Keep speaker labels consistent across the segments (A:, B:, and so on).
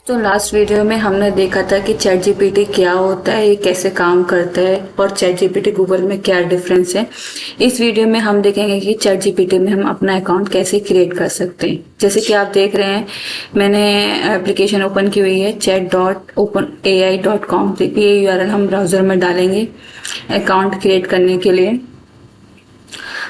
A: तो last video में हमने देखा था कि चैट जीपीटी क्या होता है, ये कैसे काम करता है और चैट जीपीटी गूगल में क्या डिफरेंस है। इस वीडियो में हम देखेंगे कि चैट जीपीटी में हम अपना अकाउंट कैसे क्रिएट कर सकते हैं। जैसे कि आप देख रहे हैं, मैंने एप्लीकेशन ओपन की हुई है chat.openai.com। ये यूआरएल हम ब्राउजर में डालेंगे अकाउंट क्रिएट करने के लिए।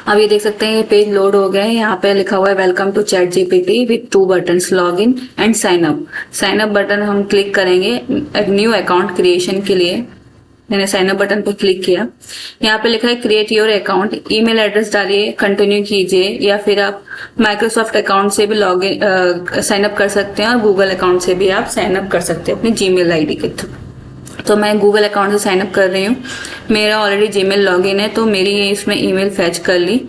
A: अब ये देख सकते हैं, ये पेज लोड हो गया है। यहाँ पे लिखा हुआ है welcome to chat GPT with 2 buttons, log in and sign up. Sign up button हम क्लिक करेंगे एक न्यू अकाउंट क्रिएशन के लिए। मैंने साइन अप बटन पर क्लिक किया। यहाँ पे लिखा है create your account, email address डालिए, कंटिन्यू कीजिए, या फिर आप माइक्रोसॉफ्ट अकाउंट से भी लॉग इन साइन अप कर सकते हैं और गूगल अकाउंट से भी आप साइन अप कर सकते हैं अपनी जीमेल आईडी के थ्रू। तो मैं गूगल अकाउंट से साइन अप कर रही हूँ। मेरा ऑलरेडी जीमेल लॉगिन है तो मेरी इसमें ईमेल फैच कर ली।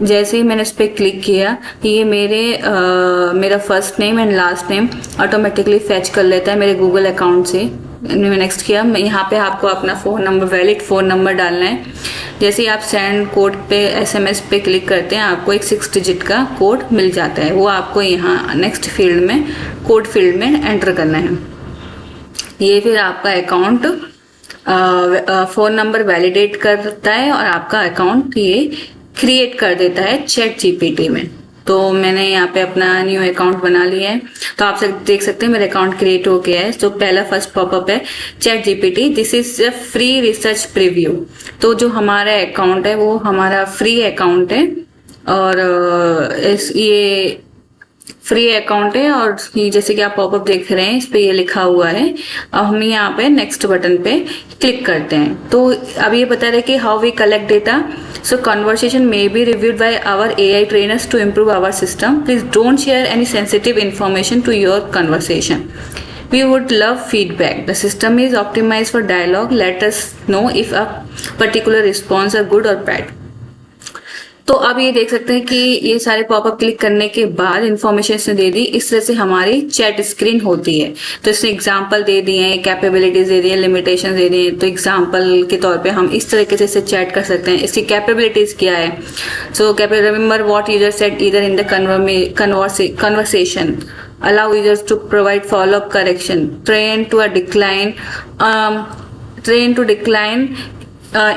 A: जैसे ही मैंने इस पर क्लिक किया, ये मेरा first name and last name automatically fetch कर लेता है मेरे गूगल अकाउंट से। मैंने नेक्स्ट किया। यहाँ पे आपको अपना phone number, valid phone number डालना है। जैसे ही आप सेंड कोड पे एसएमएस पे क्लिक करते हैं, आपको एक 6 डिजिट का कोड मिल जाता है। वो आपको यहाँ नेक्स्ट फील्ड में, कोड फील्ड में एंटर करना है। ये फिर आपका अकाउंट फ़ोन नंबर वैलिडेट करता है और आपका अकाउंट ये क्रिएट कर देता है चैट जीपीटी में। तो मैंने यहाँ पे अपना न्यू अकाउंट बना लिया है। तो आप देख सकते हैं मेरा अकाउंट क्रिएट हो गया है। तो पहला फर्स्ट पॉपअप है chat GPT, this is a free research preview. तो जो हमारा अकाउंट है वो हमारा फ्री अकाउंट है और ये फ्री अकाउंट है। और ये जैसे कि आप पॉपअप देख रहे हैं, इस पे ये लिखा हुआ है। अब हम यहाँ पे नेक्स्ट बटन पे क्लिक करते हैं। तो अब ये बता रहे कि how we collect data. So conversation may be reviewed by our AI trainers to improve our system. Please don't share any sensitive information to your conversation. We would love feedback. The system is optimized for dialogue. Let us know if a particular response are good or bad. तो अब ये देख सकते हैं कि ये सारे popup click करने के बाद इन्फॉर्मेशन इसने दे दी। इस तरह से हमारी चैट स्क्रीन होती है। तो इसने एग्जांपल दे दिए हैं, कैपेबिलिटीज दे दी है, लिमिटेशन दे दी है। तो एग्जांपल के तौर पे हम इस तरीके से चैट कर सकते हैं। इसकी कैपेबिलिटीज क्या है? So remember what user said either in the conversation, allow users to provide follow-up correction, train to decline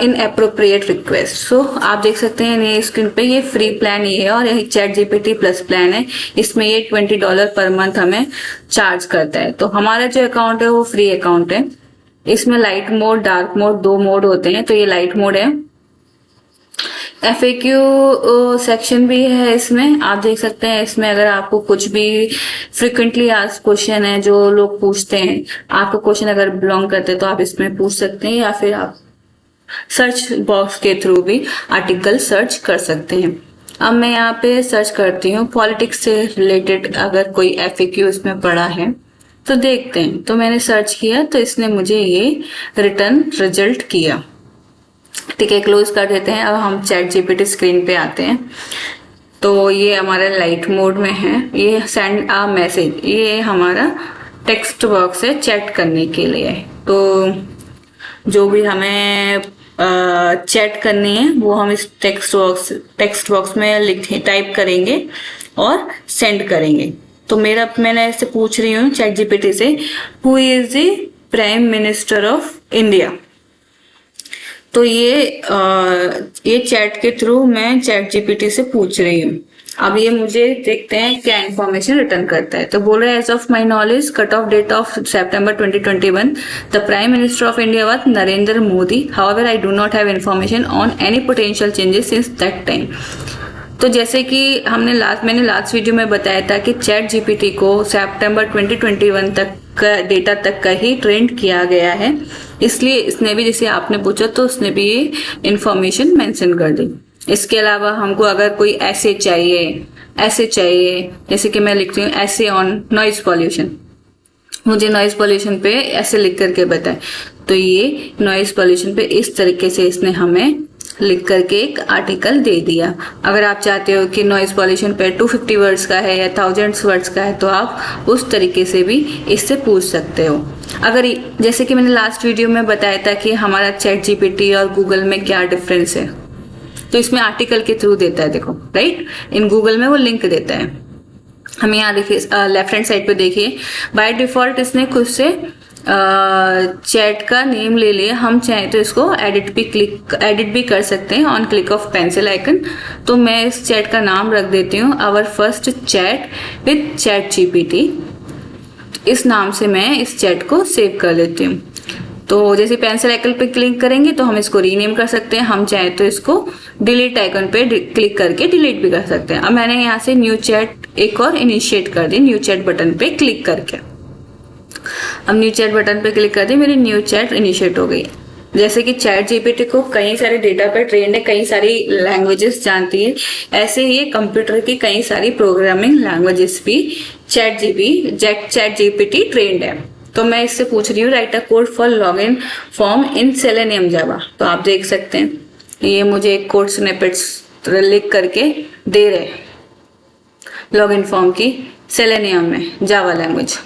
A: inappropriate request. So आप देख सकते हैं ये स्क्रीन पे, ये फ्री प्लान ये है और यही चैट जीपीटी प्लस प्लान है। इसमें ये $20 पर मंथ हमें चार्ज करता है। तो हमारा जो अकाउंट है वो फ्री अकाउंट है। इसमें light mode, dark mode, 2 mode होते हैं। तो ये लाइट मोड है। FAQ सेक्शन भी है इसमें, आप देख सकते हैं। इसमें अगर आपको कुछ भी फ्रिक्वेंटली आस्क्ड क्वेश्चन है जो लोग पूछते हैं, आपको क्वेश्चन अगर बिलोंग करते हैं तो आप इसमें पूछ सकते हैं, या फिर आप सर्च बॉक्स के थ्रू भी आर्टिकल सर्च कर सकते हैं। अब मैं यहाँ पे सर्च करती हूँ पॉलिटिक्स से रिलेटेड, अगर कोई FAQ इसमें पड़ा है तो देखते हैं। तो मैंने सर्च किया तो इसने मुझे ये रिटर्न रिजल्ट किया। ठीक है, क्लोज कर देते हैं। अब हम चैट जीपीटी स्क्रीन पे आते हैं। तो ये हमारा लाइट मोड में है। ये सेंड अ मैसेज, ये हमारा टेक्स्ट बॉक्स है चैट करने के लिए। तो जो भी हमें चैट करनी है वो हम इस टेक्स्ट बॉक्स में टाइप करेंगे और सेंड करेंगे। तो मैंने ऐसे पूछ रही हूँ चैट जीपीटी से, who is the prime minister of India. तो ये चैट के थ्रू मैं चैट जीपीटी से पूछ रही हूँ। अब ये मुझे देखते हैं क्या इन्फॉर्मेशन रिटर्न करता है। तो बोल रहा है as of my knowledge, cut off date of September 2021, the prime minister of India was Narendra Modi. However I do not have information on any potential changes since that time. तो जैसे कि मैंने लास्ट वीडियो में बताया था कि चैट जीपीटी को September 2021 तक का डेटा तक का ही ट्रेंड किया गया है, इसलिए इसने भी, जैसे आपने पूछा तो उसने भी ये इंफॉर्मेशन मेंशन कर दी। इसके अलावा हमको अगर कोई ऐसे चाहिए, जैसे कि मैं लिखती हूँ ऐसे ऑन नॉइज पॉल्यूशन, मुझे नॉइज पॉल्यूशन पे ऐसे लिख करके बताए। तो ये नॉइज पॉल्यूशन पे इस तरीके से इसने हमें लिख करके एक आर्टिकल दे दिया। अगर आप चाहते हो कि नॉइज पॉल्यूशन पे 250 वर्ड्स का है या 1000 वर्ड्स का है तो आप उस तरीके से भी इससे पूछ सकते हो। अगर जैसे कि मैंने लास्ट वीडियो में बताया था कि हमारा चैट जीपीटी और गूगल में क्या डिफरेंस है, तो इसमें आर्टिकल के थ्रू देता है, देखो राइट, इन गूगल में वो लिंक देता है। हमें यहाँ देखिए लेफ्ट हैंड साइड पे देखिए, बाय डिफॉल्ट इसने खुद से चैट का नेम ले लिया। हम चाहें तो इसको एडिट भी कर सकते हैं on click of pencil icon. तो मैं इस चैट का नाम रख देती हूँ our first chat with chat GPT. इस नाम से मैं इस चैट को सेव कर लेती हूँ। तो जैसे पेंसिल आइकन पे क्लिक करेंगे तो हम इसको रीनेम कर सकते हैं, हम चाहे तो इसको डिलीट आइकन पे क्लिक करके डिलीट भी कर सकते हैं। अब मैंने यहाँ से न्यू चैट एक और इनिशिएट कर दी न्यू चैट बटन पे क्लिक करके। अब न्यू चैट बटन पे क्लिक कर दी, मेरी न्यू चैट इनिशिएट हो गई। जैसे कि चैट जीपीटी को कई सारे डेटा पर ट्रेंड है, कई सारी लैंग्वेजेस जानती है, ऐसे ही कंप्यूटर की कई सारी प्रोग्रामिंग लैंग्वेजेस भी चैट जीपीटी ट्रेंड है। तो मैं इससे पूछ रही हूँ write a code for login form in Selenium Java. तो आप देख सकते हैं ये मुझे एक कोड स्निपेट्स लिख करके दे रहे लॉगिन फॉर्म की सेलेनियम में जावा लैंग्वेज।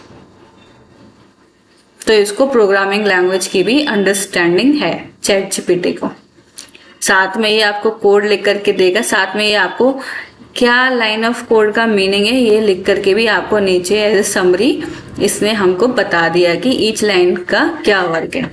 A: तो इसको प्रोग्रामिंग लैंग्वेज की भी अंडरस्टैंडिंग है चैट जीपीटी को। साथ में ये आपको कोड लिख करके देगा, साथ में ये आपको क्या लाइन ऑफ कोड का मीनिंग है ये लिख करके भी आपको नीचे एज ए समरी इसने हमको बता दिया कि ईच लाइन का क्या वर्क है।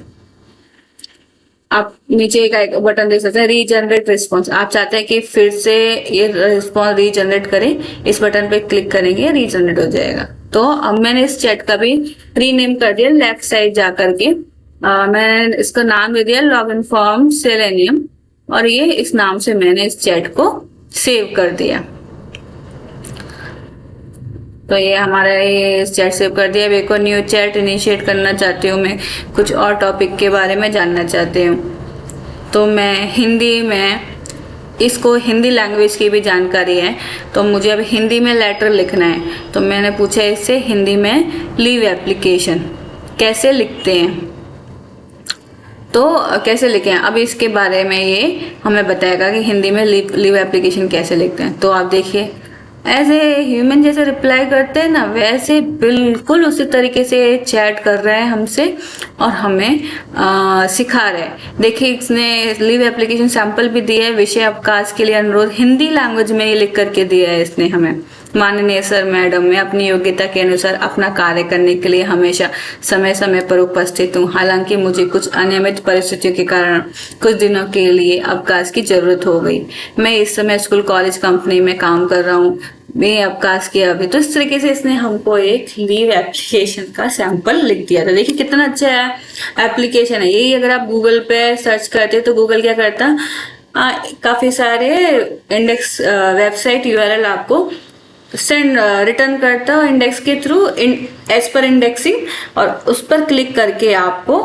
A: आप नीचे एक बटन देख सकते हैं रीजनरेट रिस्पॉन्स। आप चाहते हैं कि फिर से ये रिस्पॉन्स रीजनरेट करें, इस बटन पे क्लिक करेंगे रीजनरेट हो जाएगा। तो अब मैंने इस चैट का भी रीनेम कर दिया लेफ्ट साइड जा करके। मैंने इसका नाम दे दिया लॉगिन फॉर्म सेलेनियम और ये इस नाम से मैंने इस चैट को सेव कर दिया। तो ये हमारा ये चैट सेव कर दिया। अब एक और न्यू चैट इनिशिएट करना चाहती हूँ, मैं कुछ और टॉपिक के बारे में जानना चाहती हूँ। तो मैं हिंदी में इसको हिंदी लैंग्वेज की भी जानकारी है, तो मुझे अब हिंदी में लेटर लिखना है। तो मैंने पूछा इससे हिंदी में लीव एप्लीकेशन कैसे लिखते हैं, तो कैसे लिखें। अब इसके बारे में ये हमें बताएगा कि हिंदी में लीव एप्लीकेशन कैसे लिखते हैं। तो आप देखिए एज ए ह्यूमन जैसे रिप्लाई करते हैं ना, वैसे बिल्कुल उसी तरीके से चैट कर रहा है हमसे और हमें सिखा रहा है। देखिए इसने लीव एप्लीकेशन सैंपल भी दिया है, विषय अवकाश के लिए अनुरोध हिंदी लैंग्वेज में ही लिख करके दिया है इसने हमें। माननीय सर मैडम, मैं अपनी योग्यता के अनुसार अपना कार्य करने के लिए हमेशा समय समय पर उपस्थित हूँ। हालांकि मुझे कुछ अनियमित परिस्थितियों के कारण कुछ दिनों के लिए अवकाश की जरूरत हो गई। मैं इस समय स्कूल कॉलेज कंपनी में काम कर रहा हूँ, मैं अवकाश किया अभी। तो इस तरीके से इसने हमको एक लीव एप्लीकेशन का सैंपल लिख दिया था। देखिए कितना अच्छा एप्लीकेशन है। यही अगर आप गूगल पे सर्च करते तो गूगल क्या करता, काफी सारे इंडेक्स वेबसाइट यूआरएल आपको रिटर्न करता है इंडेक्स के थ्रू एज पर इंडेक्सिंग, और उस पर क्लिक करके आपको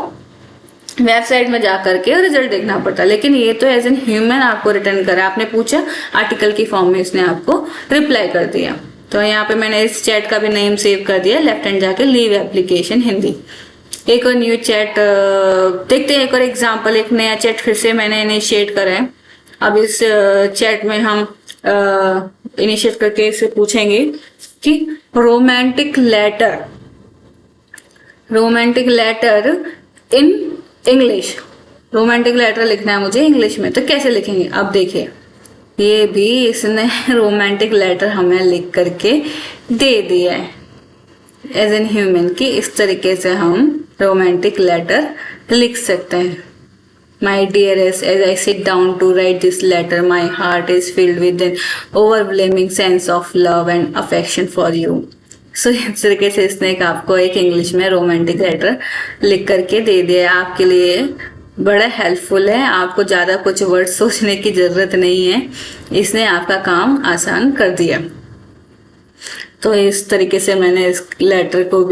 A: वेबसाइट में जा करके रिजल्ट देखना पड़ता। लेकिन ये तो एज एन ह्यूमन आपको रिटर्न करा, आपने पूछा आर्टिकल की फॉर्म में इसने आपको रिप्लाई कर दिया। तो यहाँ पे मैंने इस चैट का भी नेम सेव कर दिया, लेफ्ट हैंड जाके लीव एप्लीकेशन हिंदी। एक और न्यू चैट देखते हैं, एक और एग्जाम्पल, एक नया चैट फिर से मैंने इनिशिएट करा है। अब इस चैट में हम इनिशिएट करके इसे पूछेंगे कि romantic letter in English, romantic letter लिखना है मुझे इंग्लिश में, तो कैसे लिखेंगे। अब देखिए ये भी इसने रोमांटिक लेटर हमें लिख करके दे दिया है एज एन ह्यूमन की इस तरीके से हम रोमांटिक लेटर लिख सकते हैं। My dearest, as I sit down to write this letter, my heart is filled with an overwhelming sense of love and affection for you. So इस तरीके से इसने आपको एक इंग्लिश में रोमांटिक लेटर लिख करके दे दिया है। आपके लिए बड़ा हेल्पफुल है, आपको ज़्यादा कुछ वर्ड सोचने की ज़रूरत नहीं है, इसने आपका काम आसान कर दिया। तो इस तरीके से मैंने इस लेटर को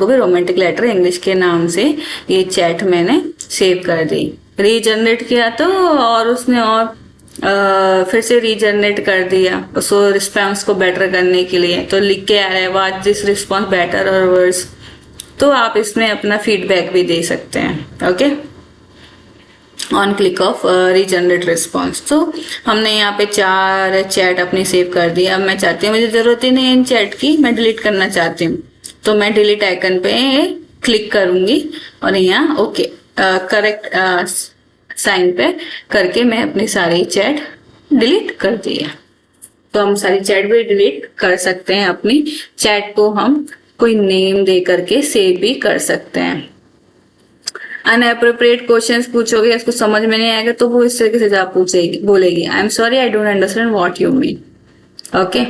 A: भी रोमांटिक लेटर इंग्लिश के नाम से ये चैट मैंने सेव कर दी। रीजनरेट किया तो और उसने और फिर से रीजनरेट कर दिया उसको रिस्पॉन्स को बेटर करने के लिए। तो लिख के आ रहा है वाज दिस रिस्पॉन्स बेटर और वर्स। तो आप इसमें अपना फीडबैक भी दे सकते हैं। Okay, on click of regenerate response. तो हमने यहाँ पे 4 चैट अपनी सेव कर दी। अब मैं चाहती हूँ, मुझे जरूरत ही नहीं है इन चैट की, मैं डिलीट करना चाहती हूँ। तो मैं डिलीट आइकन पे क्लिक करूंगी और यहाँ ओके करेक्ट साइन पे करके मैं अपनी सारी चैट डिलीट कर दी है। तो हम सारी चैट भी डिलीट कर सकते हैं। अपनी चैट को हम कोई नेम दे करके सेव भी कर सकते हैं। अनएप्रोप्रिएट क्वेश्चंस पूछोगे, इसको समझ में नहीं आएगा तो वो इस तरीके से जवाब पूछेगी, बोलेगी I am sorry I don't understand what you mean. Okay,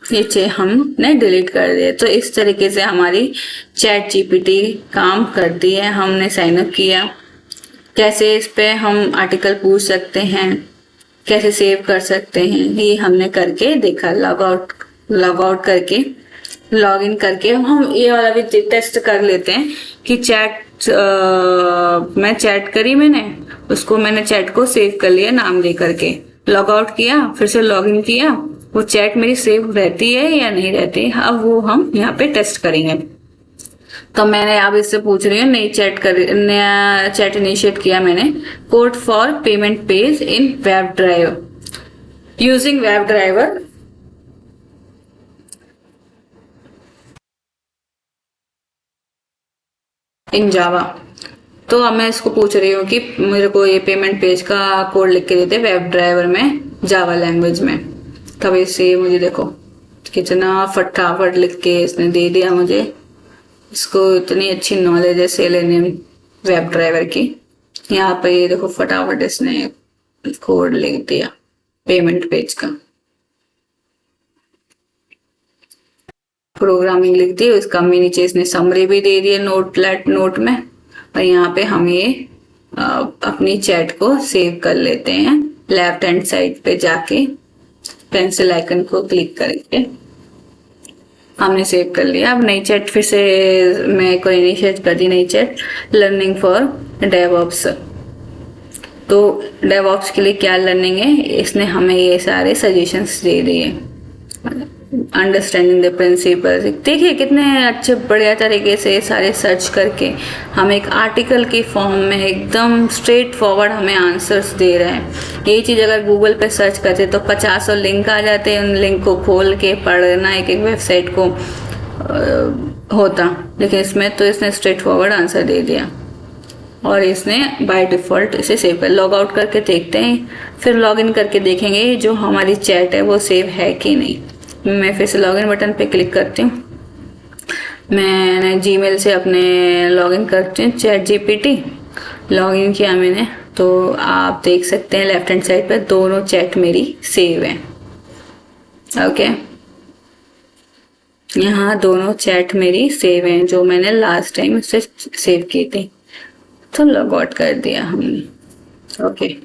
A: ये हमने डिलीट कर दिया। तो इस तरीके से हमारी चैट जीपीटी काम करती है। हमने साइन अप किया, कैसे इस पे हम आर्टिकल पूछ सकते हैं, कैसे सेव कर सकते हैं, ये हमने करके देखा। लॉग आउट करके लॉग इन करके हम ये वाला भी टेस्ट कर लेते हैं कि मैं चैट करी, मैंने उसको मैंने चैट को सेव कर लिया नाम दे करके, लॉग आउट किया, फिर से लॉग इन किया, वो चैट मेरी सेव रहती है या नहीं रहती। अब वो हम यहाँ पे टेस्ट करेंगे। तो मैंने अब इससे पूछ रही हूँ, नया चैट इनिशिएट किया मैंने, code for payment page in web drive using web driver in Java. तो अब मैं इसको पूछ रही हूँ कि मेरे को ये पेमेंट पेज का कोड लिख के देते वेब ड्राइवर में जावा लैंग्वेज में। तब इससे मुझे देखो कितना फटाफट लिख के इसने दे दिया मुझे। इसको इतनी अच्छी नॉलेज है सेलेनियम वेब ड्राइवर की। यहाँ पे ये देखो फटाफट इसने कोड लिख दिया पेमेंट पेज का, प्रोग्रामिंग लिख दी, उसका नीचे इसने समरी भी दे दिया नोट में। और यहाँ पे हम ये अपनी चैट को सेव कर लेते हैं। लेफ्ट हैंड साइड पे जाके पेंसिल आइकन को क्लिक करके हमने सेव कर लिया। अब नई चैट फिर से मैं को इनिशिएट कर दी, नई चैट लर्निंग फॉर डेवऑप्स। तो डेवऑप्स के लिए क्या लर्निंग है, इसने हमें ये सारे सजेशंस दे दिए। अंडरस्टैंडिंग द प्रिंसिपल्स, देखिए कितने अच्छे बढ़िया तरीके से सारे सर्च करके हम एक आर्टिकल की फॉर्म में एकदम स्ट्रेट फॉरवर्ड हमें आंसर्स दे रहे हैं। ये चीज़ अगर गूगल पे सर्च करते तो 50 लिंक आ जाते हैं, उन लिंक को खोल के पढ़ना एक वेबसाइट को होता, लेकिन इसमें तो इसने स्ट्रेट फॉरवर्ड आंसर दे दिया और इसने बाय डिफॉल्ट इसे सेव कर। लॉग आउट करके देखते हैं, फिर लॉग इन करके देखेंगे जो हमारी चैट है वो सेव है कि नहीं। मैं फिर से लॉगिन बटन पे क्लिक करती हूँ। मैंने जीमेल से अपने लॉगिन करती हूँ चैट जीपीटी, लॉगिन किया मैंने। तो आप देख सकते हैं लेफ्ट हैंड साइड पे दोनों चैट मेरी सेव है। ओके, यहाँ दोनों चैट मेरी सेव हैं जो मैंने लास्ट टाइम उससे सेव की थी। तो लॉग आउट कर दिया हमने। ओके।